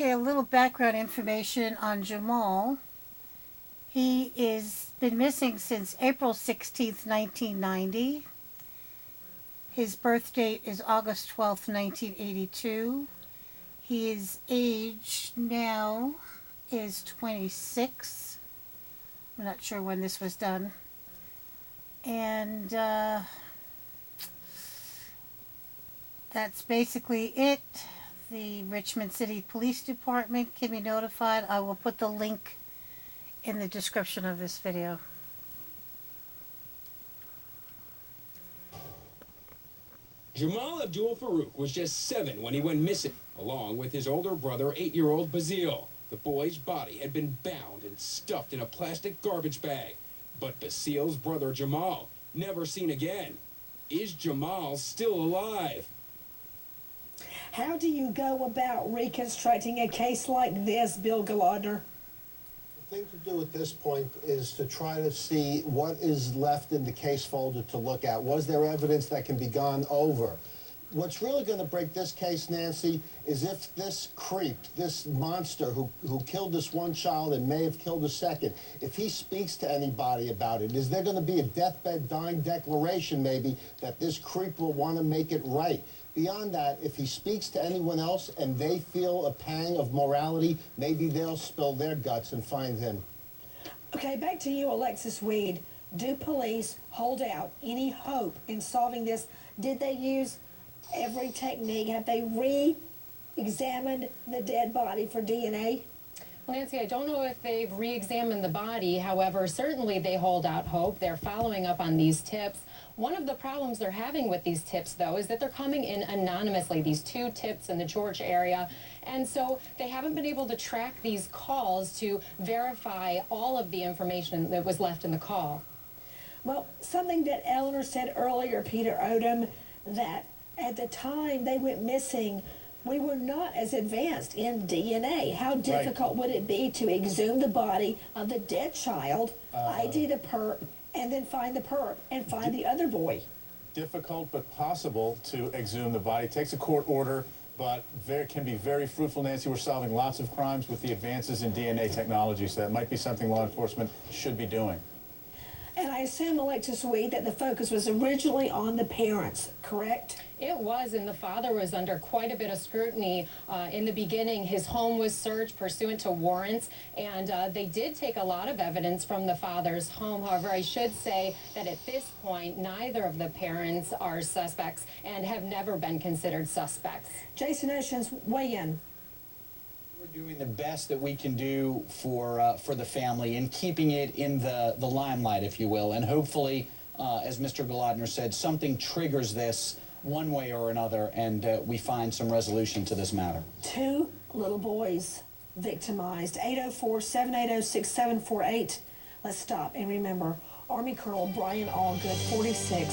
Okay, a little background information on Jamal. He is been missing since April 16th, 1990. His birth date is August 12th, 1982. His age now is 26. I'm not sure when this was done. And that's basically it. The Richmond City Police Department can be notified. I will put the link in the description of this video. Jamal Abdul Faruq was just 7 when he went missing, along with his older brother, 8-year-old Basile. The boy's body had been bound and stuffed in a plastic garbage bag. But Basile's brother, Jamal, never seen again. Is Jamal still alive? How do you go about reconstructing a case like this, Bill Galadner? The thing to do at this point is to try to see what is left in the case folder to look at. Was there evidence that can be gone over? What's really going to break this case, Nancy, is if this creep, this monster who killed this one child and may have killed a second, if he speaks to anybody about it, is there going to be a deathbed dying declaration maybe that this creep will want to make it right? Beyond that, if he speaks to anyone else and they feel a pang of morality, maybe they'll spill their guts and find him. Okay, back to you, Alexis Weed. Do police hold out any hope in solving this? Did they use every technique? Have they re-examined the dead body for DNA? Well, Nancy, I don't know if they've re-examined the body. However, certainly they hold out hope. They're following up on these tips. One of the problems they're having with these tips, though, is that they're coming in anonymously, these 2 tips in the George area. And so they haven't been able to track these calls to verify all of the information that was left in the call. Well, something that Eleanor said earlier, Peter Odom, that at the time they went missing, we were not as advanced in DNA. How difficult would it be to exhume the body of the dead child, ID the perp, and then find the perp and find the other boy? Difficult but possible to exhume the body. It takes a court order, but can be very fruitful, Nancy. We're solving lots of crimes with the advances in DNA technology, so that might be something law enforcement should be doing. And I assume, Alexis Weed, that the focus was originally on the parents, correct? It was, and the father was under quite a bit of scrutiny in the beginning. His home was searched pursuant to warrants, and they did take a lot of evidence from the father's home. However, I should say that at this point, neither of the parents are suspects and have never been considered suspects. Jason Oceans, weigh in. We're doing the best that we can do for the family and keeping it in the limelight, if you will. And hopefully, as Mr. Galadner said, something triggers this one way or another, and we find some resolution to this matter. 2 little boys victimized. 804-780-6748. Let's stop and remember Army Colonel Brian Allgood, 46.